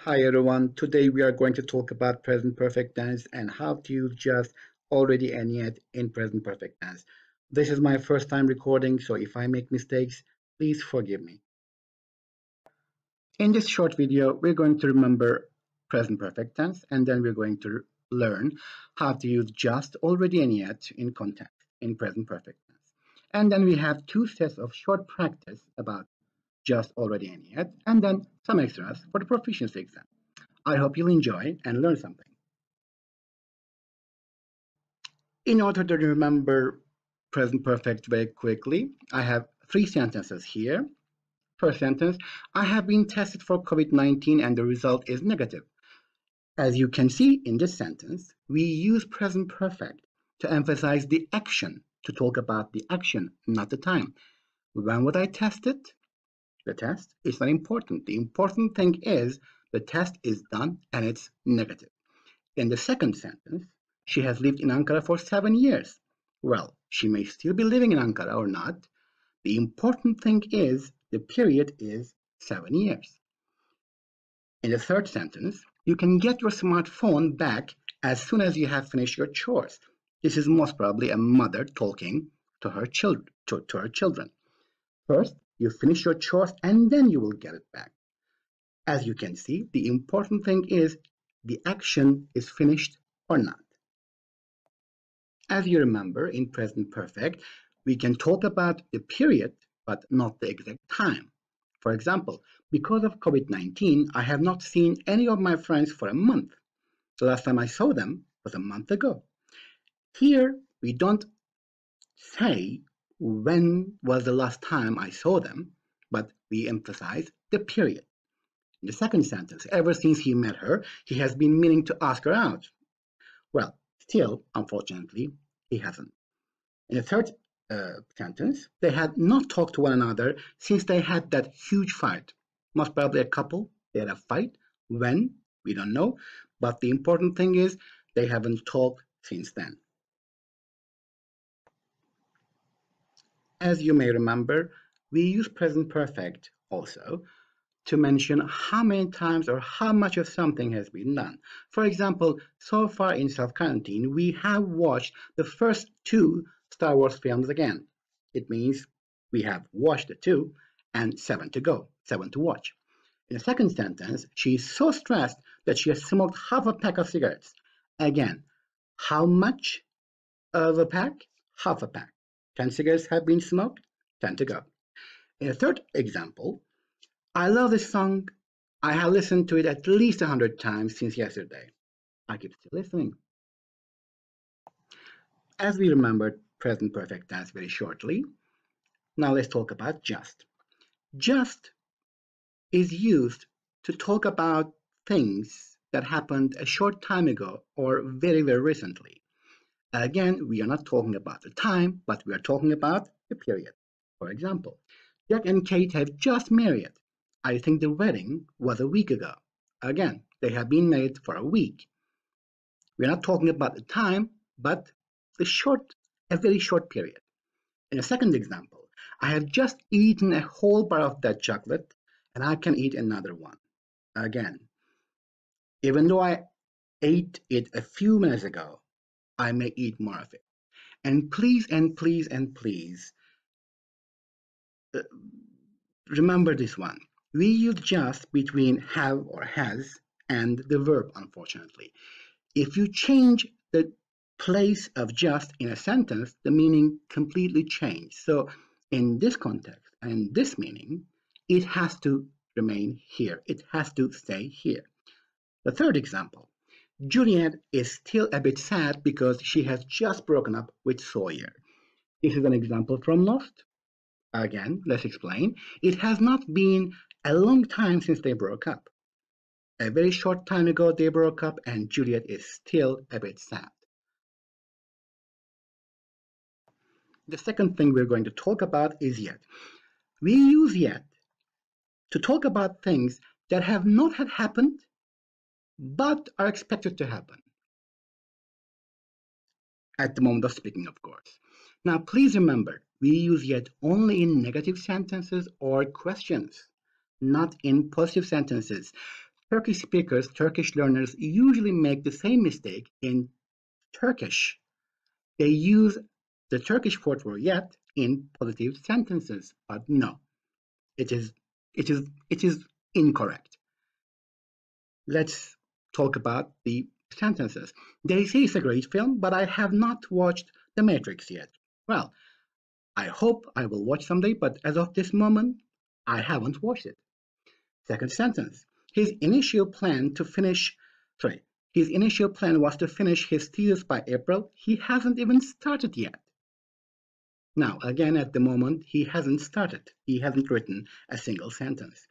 Hi everyone, today we are going to talk about present perfect tense and how to use just, already, and yet in present perfect tense. This is my first time recording, so if I make mistakes, please forgive me. In this short video, we're going to remember present perfect tense and then we're going to learn how to use just, already, and yet in context in present perfect tense. And then we have two sets of short practice about just, already, and yet, and then some extras for the proficiency exam. I hope you'll enjoy and learn something. In order to remember present perfect very quickly, I have three sentences here. First sentence, I have been tested for COVID-19 and the result is negative. As you can see in this sentence, we use present perfect to emphasize the action, to talk about the action, not the time. When would I test it? The test is not important. The important thing is the test is done and it's negative. In the second sentence, she has lived in Ankara for 7 years. Well, she may still be living in Ankara or not. The important thing is the period is 7 years. In the third sentence, you can get your smartphone back as soon as you have finished your chores. This is most probably a mother talking to her children. First, you finish your chores and then you will get it back. As you can see, the important thing is the action is finished or not. As you remember, in present perfect, we can talk about the period, but not the exact time. For example, because of COVID-19, I have not seen any of my friends for a month. The last time I saw them was a month ago. Here, we don't say when was the last time I saw them, but we emphasize the period. In the second sentence, ever since he met her, he has been meaning to ask her out. Well, still, unfortunately, he hasn't. In the third sentence, they had not talked to one another since they had that huge fight. Most probably a couple, they had a fight. When? We don't know. But the important thing is they haven't talked since then. As you may remember, we use present perfect also to mention how many times or how much of something has been done. For example, so far in self-quarantine, we have watched the first 2 Star Wars films again. It means we have watched the 2 and 7 to go, 7 to watch. In the second sentence, she is so stressed that she has smoked half a pack of cigarettes. Again, how much of a pack? Half a pack. 10 cigarettes have been smoked, 10 to go. In the third example, I love this song. I have listened to it at least 100 times since yesterday. I keep still listening. As we remembered present perfect tense very shortly, now let's talk about just. Just is used to talk about things that happened a short time ago or very, very recently. Again, we are not talking about the time, but we are talking about the period. For example, Jack and Kate have just married. I think the wedding was a week ago. Again, they have been married for a week. We're not talking about the time, but a very short period. In a second example, I have just eaten a whole bar of that chocolate and I can eat another one. Again, even though I ate it a few minutes ago, I may eat more of it. And please, remember this one. We use just between have or has and the verb, unfortunately. If you change the place of just in a sentence, the meaning completely changes. So in this context and this meaning, it has to remain here. It has to stay here. The third example, Juliet is still a bit sad because she has just broken up with Sawyer. This is an example from Lost. Again, let's explain. It has not been a long time since they broke up. A very short time ago they broke up and Juliet is still a bit sad. The second thing we're going to talk about is yet. We use yet to talk about things that have not had happened but are expected to happen. At the moment of speaking, of course. Now, please remember, we use yet only in negative sentences or questions, not in positive sentences. Turkish speakers, Turkish learners usually make the same mistake in Turkish. They use the Turkish fourth word yet in positive sentences, but no, it is it is incorrect. Let's talk about the sentences. They say it's a great film, but I have not watched The Matrix yet. Well, I hope I will watch someday, but as of this moment, I haven't watched it. Second sentence. His initial plan to finish, sorry, his initial plan was to finish his thesis by April. He hasn't even started yet. Now, again, at the moment, he hasn't started. He hasn't written a single sentence.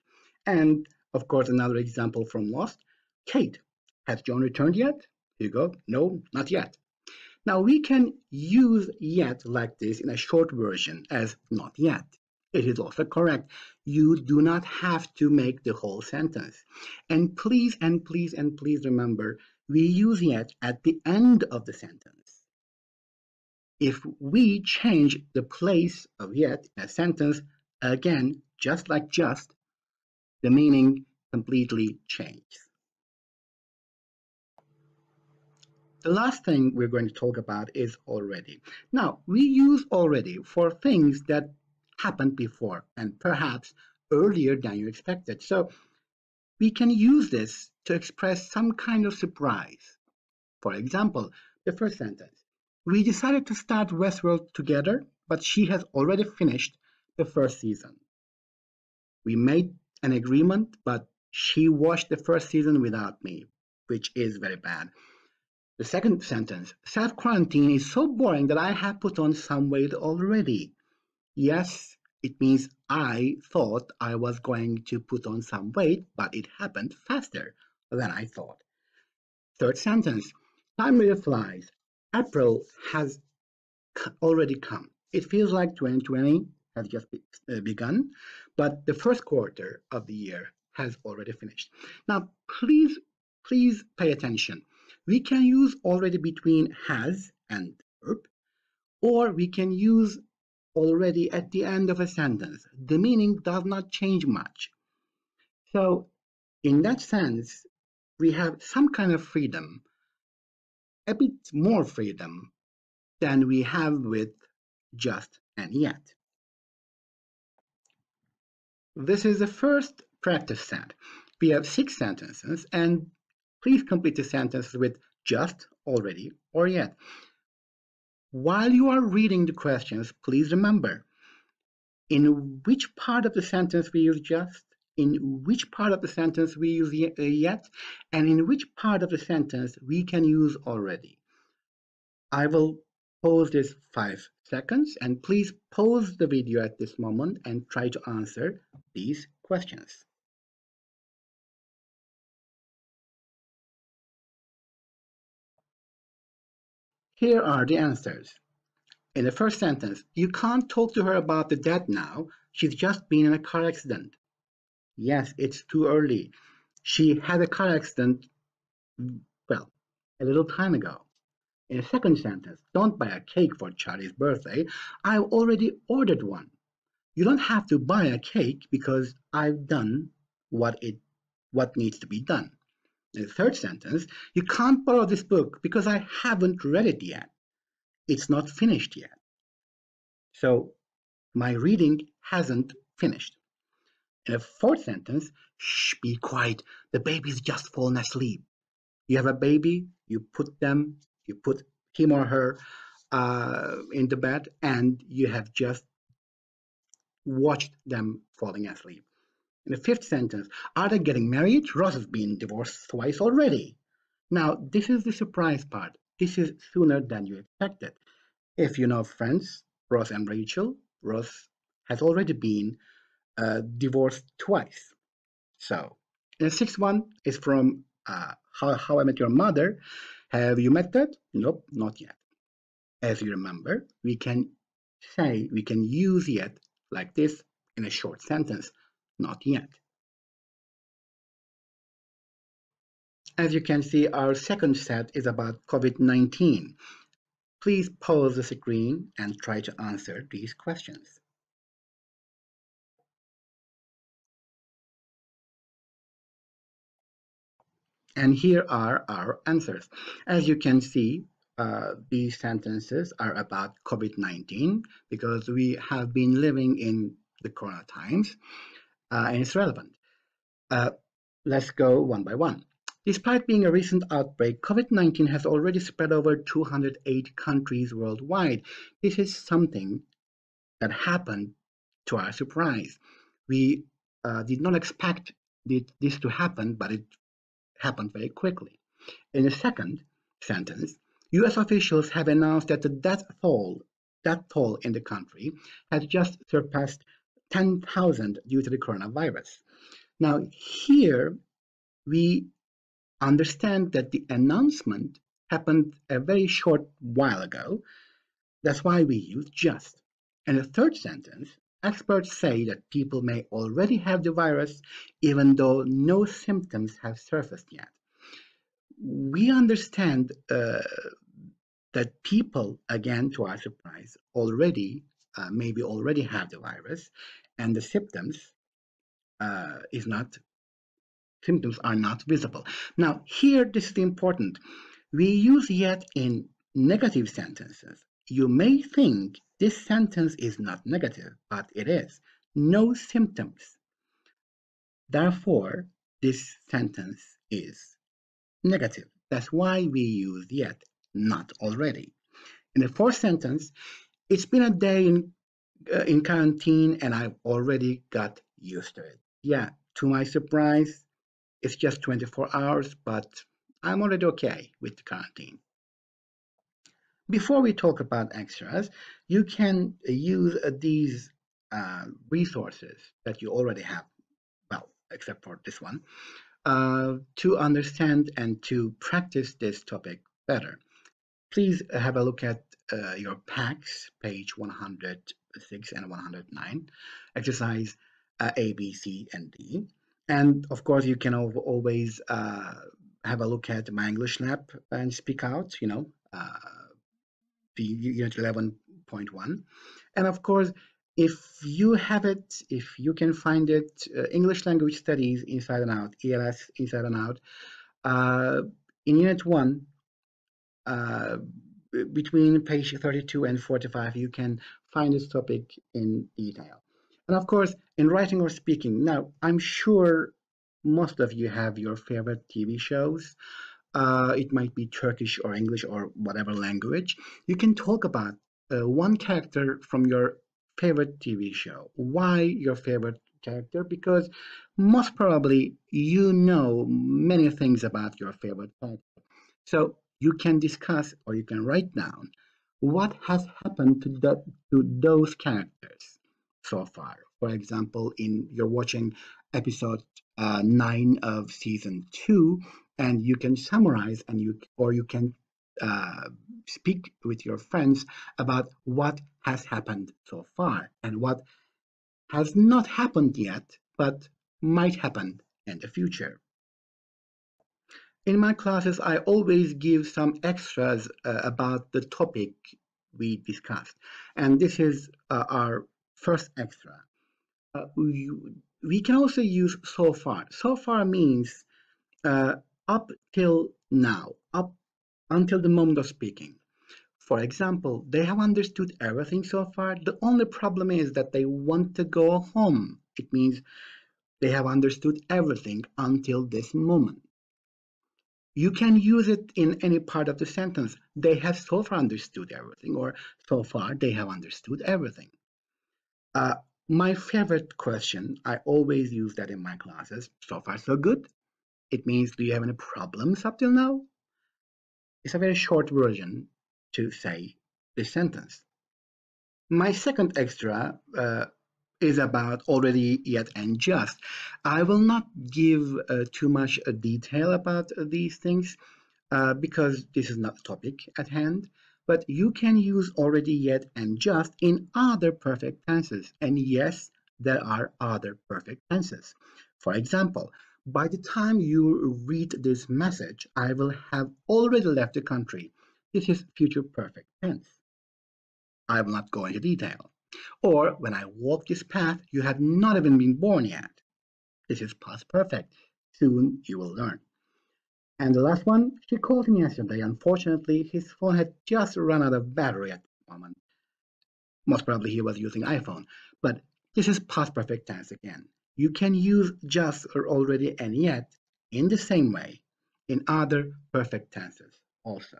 And of course, another example from Lost. Kate, has John returned yet? Hugo, no, not yet. Now we can use yet like this in a short version as not yet. It is also correct. You do not have to make the whole sentence. And please, and please, and please remember, we use yet at the end of the sentence. If we change the place of yet in a sentence, again, just like just, the meaning completely changes. The last thing we're going to talk about is already. Now, we use already for things that happened before and perhaps earlier than you expected. So we can use this to express some kind of surprise. For example, the first sentence. We decided to start Westworld together, but she has already finished the first season. We made an agreement, but she watched the first season without me, which is very bad. The second sentence, self-quarantine is so boring that I have put on some weight already. Yes, it means I thought I was going to put on some weight, but it happened faster than I thought. Third sentence, time really flies. April has already come. It feels like 2020 has just begun, but the first quarter of the year has already finished. Now, please pay attention. We can use already between has and verb, or we can use already at the end of a sentence. The meaning does not change much. So, in that sense, we have some kind of freedom, a bit more freedom than we have with just and yet. This is the first practice set. We have 6 sentences, and please complete the sentence with just, already, or yet. While you are reading the questions, please remember in which part of the sentence we use just, in which part of the sentence we use yet, and in which part of the sentence we can use already. I will pause this 5 seconds, and please pause the video at this moment and try to answer these questions. Here are the answers. In the first sentence, you can't talk to her about the death now. She's just been in a car accident. Yes, it's too early. She had a car accident, well, a little time ago. In the second sentence, don't buy a cake for Charlie's birthday. I've already ordered one. You don't have to buy a cake because I've done what needs to be done. In the third sentence, you can't borrow this book because I haven't read it yet. It's not finished yet. So my reading hasn't finished. In the fourth sentence, shh, be quiet. The baby's just fallen asleep. You have a baby, you put him or her in the bed, and you have just watched them falling asleep. In the fifth sentence, are they getting married? Ross has been divorced twice already. Now, this is the surprise part. This is sooner than you expected. If you know Friends, Ross and Rachel, Ross has already been divorced twice. So, the sixth one is from How I Met Your Mother. Have you met that? Nope, not yet. As you remember, we can use yet like this in a short sentence, not yet. As you can see, our second set is about COVID-19. Please pause the screen and try to answer these questions. And here are our answers. As you can see, these sentences are about COVID-19 because we have been living in the corona times, and it's relevant. Uh, let's go one by one. Despite being a recent outbreak, COVID-19 has already spread over 208 countries worldwide. This is something that happened to our surprise. We did not expect this to happen, but it happened very quickly. In the second sentence, US officials have announced that the death toll in the country has just surpassed 10,000 due to the coronavirus. Now, here we understand that the announcement happened a very short while ago. That's why we use just. In the third sentence, experts say that people may already have the virus even though no symptoms have surfaced yet. We understand that people, again, to our surprise, maybe already have the virus, and the symptoms are not visible. Now, here, this is important. We use yet in negative sentences. You may think this sentence is not negative, but it is. No symptoms. Therefore, this sentence is negative. That's why we use yet, not already. In the fourth sentence, it's been a day in quarantine and I've already got used to it. Yeah, to my surprise, it's just 24 hours, but I'm already okay with the quarantine. Before we talk about extras, you can use these resources that you already have, well, except for this one, to understand and to practice this topic better. Please have a look at your packs, page 106 and 109, exercise A, B, C, and D. And of course, you can always have a look at my English lab and speak out, the Unit 11.1. And of course, if you have it, if you can find it, English Language Studies Inside and Out, ELS Inside and Out, in Unit 1, uh, between page 32 and 45, you can find this topic in detail. And of course, in writing or speaking, now I'm sure most of you have your favorite TV shows. It might be Turkish or English or whatever language. You can talk about one character from your favorite TV show. Why your favorite character? Because most probably you know many things about your favorite character. So you can discuss or you can write down what has happened to those characters so far. For example, you're watching episode 9 of season 2, and you can summarize you can uh, speak with your friends about what has happened so far and what has not happened yet, but might happen in the future. In my classes, I always give some extras about the topic we discussed. And this is our first extra. We can also use so far. So far means up till now, up until the moment of speaking. For example, they have understood everything so far. The only problem is that they want to go home. It means they have understood everything until this moment. You can use it in any part of the sentence. They have so far understood everything, or so far they have understood everything. Uh, my favorite question, I always use that in my classes. So far, so good. It means, do you have any problems up till now? It's a very short version to say this sentence. My second extra is about already, yet, and just. I will not give too much detail about these things because this is not the topic at hand, but you can use already, yet, and just in other perfect tenses. And yes, there are other perfect tenses. For example, by the time you read this message, I will have already left the country. This is future perfect tense. I will not go into detail. Or when I walk this path, you have not even been born yet. This is past perfect. Soon you will learn. And the last one, she called him yesterday. Unfortunately, his phone had just run out of battery at the moment. Most probably he was using iPhone. But this is past perfect tense again. You can use just or already and yet in the same way in other perfect tenses also.